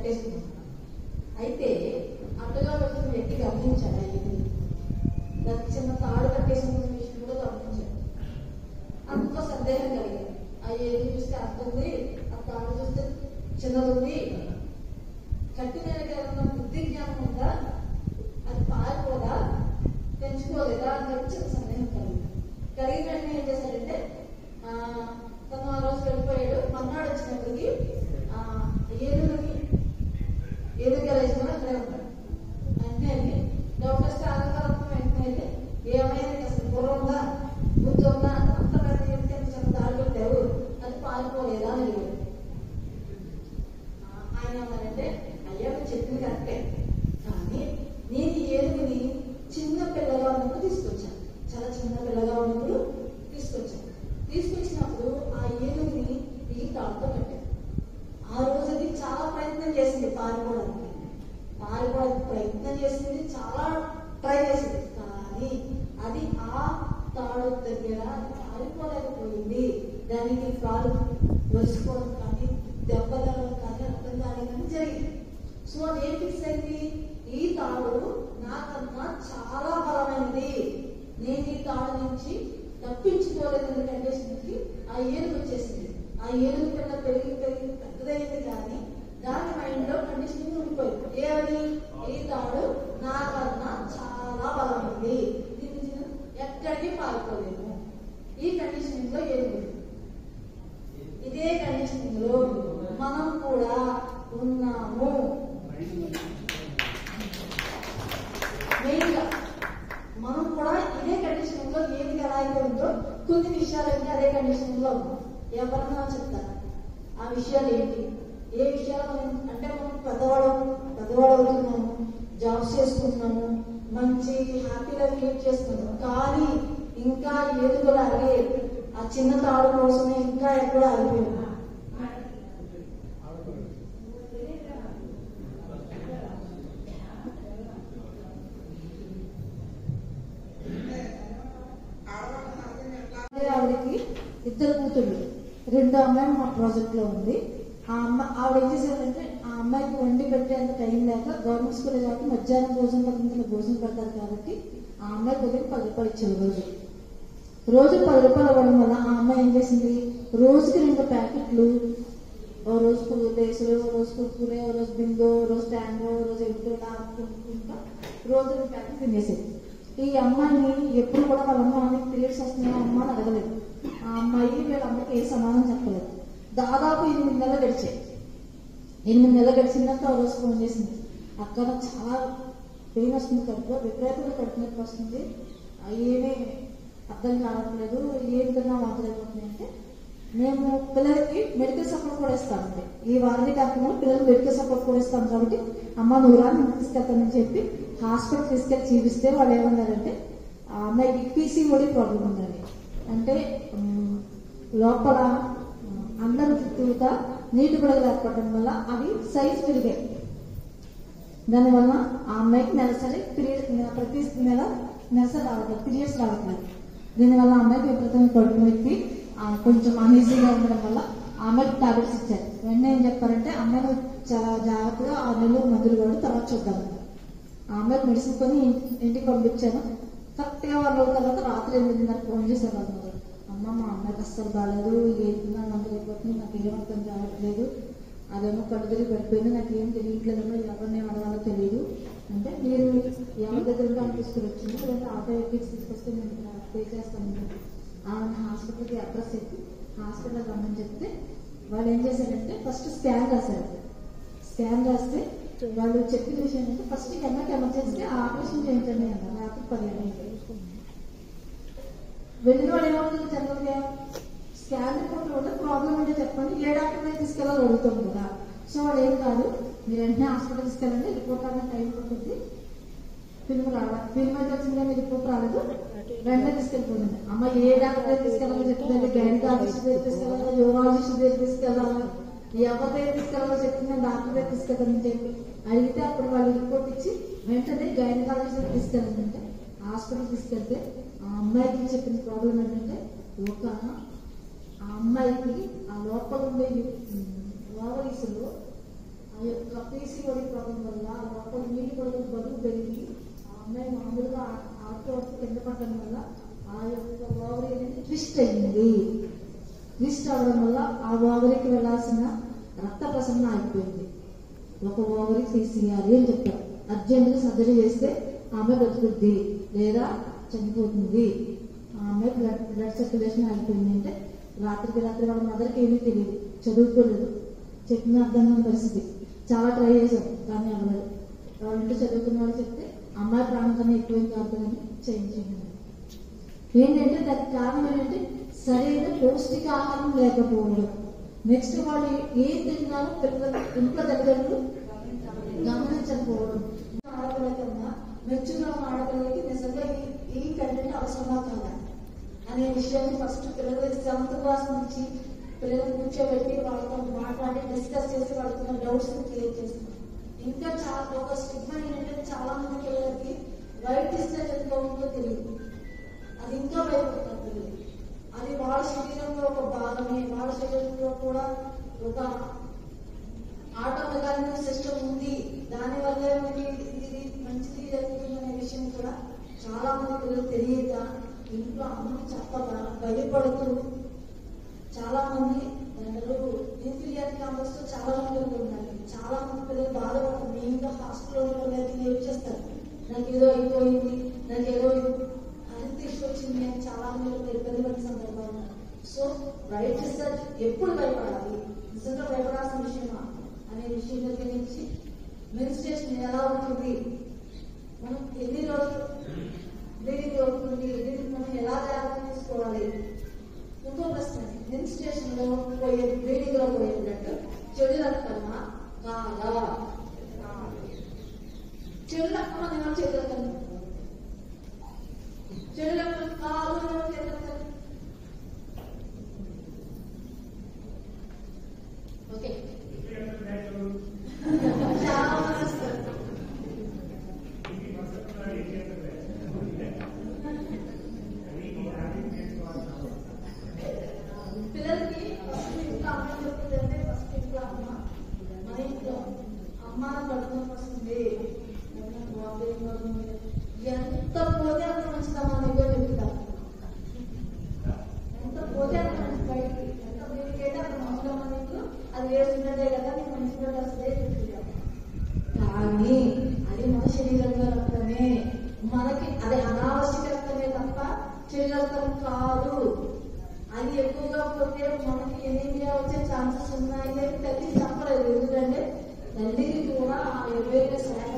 కట్టేసుకున్నాను. అయితే అడ్డగా వచ్చిన వ్యక్తి గమనించాడు. ఇది దానికి చిన్న తాడు కట్టేసిన విషయం కూడా గమనించాడు. అంత సందేహం కలిగింది. ఆ ఏది చూస్తే అంత ఉంది, ఆ తాడు చూస్తే చిన్నది ఉంది, కట్టిన ఏమన్నా బుద్ధి జ్ఞానం ఉందా, అది పారిపోదా, పెంచుకోలేదా అని చెప్పి చిన్న సందేహం కలిగిన వెంటనే ఏం చేశాడంటే తను ఆ రోజు వెళ్ళిపోయాడు. మర్నాడు వచ్చినప్పటికీ ఏదో గెలిచిన అక్కడే ఉంటాడు. వెంటనే వెళ్ళి డాక్టర్ స్థానంగా వెంటనే వెళ్ళి ఏమైనా అసలు బుర్ర ఉందా, బుద్ధి ఉందా, అంత పెద్ద చెప్తే చిన్న దాడి పెట్టావు, అది పారిపోలేదా అని అడిగాడు. ఆయన ఏమన్నారంటే అయ్యా నువ్వు చెప్పింది కరెక్టే, కానీ నేను ఏనుగుని చిన్న పిల్లగా ఉన్నప్పుడు తీసుకొచ్చాను, చాలా చిన్న పిల్లగా ఉన్నప్పుడు తీసుకొచ్చినప్పుడు ఆ ఏనుగుని ఈ తాడుతో కట్టాను. ఆ రోజు అది చాలా ప్రయత్నం చేసింది పారిపోవడానికి ప్రయత్నం చేసింది, చాలా ట్రై చేసింది, కానీ అది ఆ తాడు దగ్గర పారిపోలేకపోయింది. దానికి కాలు వరుసుకోవడం కానీ దెబ్బతగడం కానీ అర్థం కానీ జరిగింది. సో అదేం ఫిక్స్ అయింది, ఈ తాడు నాకన్నా చాలా బలమైనది, నేను ఈ తాడు నుంచి తప్పించుకోలేదన్న కండిషన్కి ఆ ఏనుగు వచ్చేసింది. ఆ ఏనుగు పిల్ల పెరిగి పెద్దదైంది, కానీ దాని మైండ్ లో కండిషనింగ్ ఉండిపోయింది. ఏమని, ఈ తాడు నాకన్నా చాలా బలమైంది, దీన్ని ఎక్కడికి పారిపోలేము. ఈ కండిషనింగ్ లో ఏనుగు, ఇదే కండిషనింగ్ లో మనం కూడా ఉన్నాము. మెయిన్ గా మనం కూడా ఇదే కండిషనింగ్ లో ఏది ఎలా అయితే ఉందో కొన్ని విషయాలన్నీ అదే కండిషనింగ్ లో ఉన్నాం. ఎవరన్నా చెప్తారు ఆ విషయాలు ఏంటి, ఏ విషయాలు మనం అంటే మనం పెద్దవాడు అవుతున్నాము, జాబ్స్ చేసుకుంటున్నాము, మంచి హ్యాపీ లైఫ్ లీడ్ చేస్తున్నాము, కానీ ఇంకా ఏదుగులు అలాగే ఆ చిన్న తాడు కోసమే ఇంకా ఎక్కడో ఆగిపోయినా. ఆవిడకి ఇద్దరు కూతుళ్ళు, రెండో అమ్మాయి మా ప్రాజెక్ట్ లో ఉంది. ఆవిడ ఏం చేశారంటే ఆ అమ్మాయికి వండి పెట్టేంత టైం లేక గవర్నమెంట్ స్కూల్ కాబట్టి మధ్యాహ్నం భోజనం పెడతారు కాబట్టి ఆ అమ్మాయి దగ్గర 10 రూపాయలు ఇచ్చారు. రోజు 10 రూపాయలు ఇవ్వడం వల్ల ఆ అమ్మాయి ఏం చేసింది, రోజుకి 2 ప్యాకెట్లు, ఓ రోజు లేసులు, ఓ రోజు కుర్కురే, ఓ రోజు బింగో, ఓ రోజు ట్యాంగో, ఓ రోజు ఎగుతూ ఆడుకుంటా రోజు 2 ప్యాకెట్లు తినేసేది. ఈ అమ్మాయిని ఎప్పుడు కూడా వాళ్ళ అమ్మ పీరియడ్స్ వస్తున్నాయో అమ్మ అని అడగలేదు. ఆ అమ్మాయి వీళ్ళ అమ్మకి ఏ సమాధానం చెప్పలేదు. దాదాపు 8 నెలలు గడిచాయి. 8 నెలలు గడిచిందాక ఆ రోజు ఫోన్ చేసింది, అక్క నాకు చాలా పెయిన్ వస్తుంది, కడుపులో విపరీతంగా కడుపునొప్పి వస్తుంది, ఏమీ అర్థం కావట్లేదు, ఏం తిన్నా వాంతలేకపోతుంది అంటే, మేము పిల్లలకి మెడికల్ సపోర్ట్ కూడా ఇస్తామండి, ఈ వారధి కార్యక్రమంలో పిల్లలకి మెడికల్ సపోర్ట్ కూడా ఇస్తాం కాబట్టి అమ్మ నూరాన్ని తీసుకెళ్తానని చెప్పి హాస్పిటల్ తీసుకెళ్ళి చూపిస్తే వాళ్ళు ఏమన్నారంటే ఆ అమ్మాయికి పీసీఓడి ప్రాబ్లం ఉందండి. అంటే లోపల అందరూ చుట్టూగా నీటి బుడగలు ఏర్పడడం వల్ల అవి సైజ్ పెరిగాయి. దానివల్ల ఆ అమ్మాయికి నెలసరి ప్రతి నెలసరి రావట్లేదు, పీరియడ్స్ రావట్లేదు. దీనివల్ల ఆ అమ్మాయికి విపరీతంగా కడుపు నొప్పి, కొంచెం అన్ఈజీగా ఉండడం వల్ల ఆ అమ్మాయికి టాబ్లెట్స్ ఇచ్చారు. వెంటనే ఏం చెప్పారంటే అమ్మాయిని చాలా జాగ్రత్తగా 6 నెలలు మందులు కూడా తర్వాత చూద్దాం. ఆ అమ్మాయికి మెడిసిన్ కొని ఇంటికి పంపించాను. కరెక్ట్గా 1 రోజుల తర్వాత రాత్రి 8:30 ఫోన్ చేశారు వాళ్ళు, అమ్మ మా అమ్మాయికి అస్సలు బాగాలేదు, ఏదైనా మందులు అయిపోతుంది, నాకు ఏం అర్థం కావట్లేదు, అదేమో కడుపు తిరిగి పడిపోయింది, నాకు ఏం తెలియట్లేదమ్మా, ఎవరిని అడగాలో తెలియదు అంటే, మీరు ఎవరి దగ్గర తీసుకుని వచ్చింది లేదంటే ఆటో ఎక్కించి తీసుకొస్తే నేను పే చేస్తాను. ఆమె హాస్పిటల్కి అడ్రస్ చెప్పి హాస్పిటల్కి రమ్మని చెప్తే వాళ్ళు ఏం చేశారంటే ఫస్ట్ స్కాన్ రాశారు. స్కాన్ రాస్తే వాళ్ళు చెప్పిన విషయం ఏంటంటే ఫస్ట్ ఎమర్జెన్సీ ఆపరేషన్ చేయించండి అన్నారు. రాత్రి 10 గంటలకు వెళ్ళిన వాడు ఏమవుతుంది, జనరల్గా స్కాన్ రిపోర్ట్ వల్ల ప్రాబ్లం అంటే చెప్పండి, ఏ డాక్టర్ దగ్గర తీసుకెళ్ళాలో అడుగుతాం కదా. సో వాడు ఏం కాదు, మీరు వెంటనే హాస్పిటల్ తీసుకెళ్ళండి, రిపోర్ట్ అనేది టైం పడుతుంది, ఫిల్మ్ అయితే వచ్చింది కానీ రిపోర్ట్ రాలేదు, వెంటనే తీసుకెళ్ళిపోతుంది. అమ్మ ఏ డాక్టర్ దగ్గర తీసుకెళ్ళాలో చెప్తుంది, గైనకాలజిస్ట్ దగ్గర తీసుకెళ్ళాలా, యూరాలజిస్ట్ దగ్గర తీసుకెళ్ళాలా, ఎవరి దగ్గర తీసుకెళ్ళాలో చెప్తుంది, డాక్టర్ దగ్గర తీసుకెళ్ళాలని చెప్పి అడిగితే అప్పుడు వాళ్ళు రిపోర్ట్ ఇచ్చి వెంటనే గైనకాలజిస్ట్ దగ్గర తీసుకెళ్ళాలంటే హాస్పిటల్ తీసుకెళ్తే ఆ అమ్మాయికి చెప్పిన ప్రాబ్లం ఏంటంటే ఆ అమ్మాయికి ఆ లోపల ఉండే ఓవరీస్లో ఆ యొక్క పీసీఓడి ప్రాబ్లం వల్ల లోపల నీళ్ళు పడుకుని బరువు పెరిగి ఆ అమ్మాయి మామూలుగా ఆటో కింద పడడం వల్ల ఆ యొక్క ఓవరీ అనేది ట్విస్ట్ అయింది. ట్విస్ట్ అవడం వల్ల ఆ ఓవరీకి వెళ్లాల్సిన రక్త ప్రసరణ ఆగిపోయింది. ఒక ఓవరీ తీసేయాలి అని చెప్పారు. అర్జెంట్గా సర్జరీ చేస్తే ఆమె బ్రతుకుద్ది లేదా చనిపోతుంది. ఆమె బ్లడ్ సర్క్యులేషన్ ఆగిపోయింది. అంటే రాత్రికి రాత్రి వాళ్ళ మదర్కి ఏమీ తెలియదు, చదువుకోలేదు, చెప్పిన అర్థం కాని పరిస్థితి. చాలా ట్రై చేశారు కానీ అవ్వలేదు. వాళ్ళ ఇంట్లో చదువుకున్న వాళ్ళు చెప్తే అమ్మాయి ప్రాణం కన్నా ఎక్కువేం కాదని చేయించింది. ఏంటంటే దానికి కారణం ఏంటంటే సరైన పౌష్టికాహారం లేకపోవడం. నెక్స్ట్ వాళ్ళు ఏం తిన్నారో పిల్లలు ఇంట్లో తల్లిదండ్రులు గమనించకపోవడం. ఆడపిల్ల కన్నా మెచ్చుగా ఆడపిల్లలకి నిజంగా ఈ కంటెంట్ అవసరమా కాదా అనే విషయాన్ని ఫస్ట్ పిల్లలు 7th క్లాస్ నుంచి పిల్లలు కూర్చోబెట్టి వాళ్ళతో మాట్లాడి డిస్కస్ చేసి వాళ్ళకున్న డౌట్స్ క్లియర్ చేస్తున్నాం. ఇంకా చాలా ఒక స్టిగ్మా ఏంటంటే చాలా మంది పిల్లలకి వైట్ డిశ్చార్జ్ ఎంత ఉందో తెలియదు. అది ఇంకా భయపడతారు పిల్లలు. అది వాళ్ళ శరీరంలో ఒక భాగమే. వాళ్ళ శరీరంలో కూడా ఒక ఆటోమెకానికల్ సిస్టమ్ ఉంది. దానివల్లే ఇది మంచిది జరుగుతుంది అనే విషయం కూడా చాలా మంది పిల్లలు తెలియక ఇంట్లో అమ్మకి చెప్పగా భయపడుతూ చాలా మంది ఇన్ఫీరియర్ కాంపస్ తో చాలా మంది ఉన్నారు. చాలా మంది పిల్లలు బాధపడుతుంది. మెయిన్గా హాస్పిటల్లో ఏడ్ చేస్తారు. నాకు ఏదో అయిపోయింది, నాకు ఏదో హెల్త్ ఇష్యూ వచ్చింది అని చాలా మంది ఇబ్బంది పడిన సందర్భాలు ఉన్నారు. సో రైట్ డిశ్చార్జ్ ఎప్పుడు భయపడాలి, నిజంగా భయపడాల్సిన విషయమా అనే విషయం దగ్గర నుంచి మెన్స్ట్రుయేషన్ ఎలా ఉంటుంది, మనం ఎన్ని రోజులు బ్లీడింగ్ అవుతుంది, మనం ఎలా జాగ్రత్త తీసుకోవాలి. ఇంకో ప్రశ్న, మెన్స్ట్రుయేషన్ లో పోయే బ్లీడింగ్ లో పోయే బ్లడ్ చెడు రక్తమా కాదా? చెడు రక్తం అని చెడు రక్తం, చెడు రక్తం కాదు చెడు రక్తం. ఓకే, చాలా మంది వస్తారు. పిల్లలకి ఫస్ట్ ఇంట్లో అమ్మ చెప్తుందంటే ఫస్ట్ ఇంట్లో అమ్మ, మన ఇంట్లో అమ్మ కడుపునొప్పి వస్తుంది, ఎంత పోతే అంత మంచిదమ్మా నీతో చెప్తారు. ఎంత పోతే అంత మంచి బయటికి, ఎంత బయటికి అయితే అంత మంచిదమ్మా నీకు, అది వేస్తున్నదే కదా నీకు మంచి బ్లడ్ వస్తుందే చెప్తున్నాం. కానీ అది మన శరీరంలో రక్తమే, మనకి అది అనావశ్యక రక్తమే తప్ప చెడు రక్తం కాదు. అది ఎక్కువగా పోతే మనకి ఎనీమియా వచ్చే ఛాన్సెస్ ఉన్నాయి. తల్లి చెప్పలేదు, ఎందుకంటే తల్లికి కూడా ఆ 20 శాతం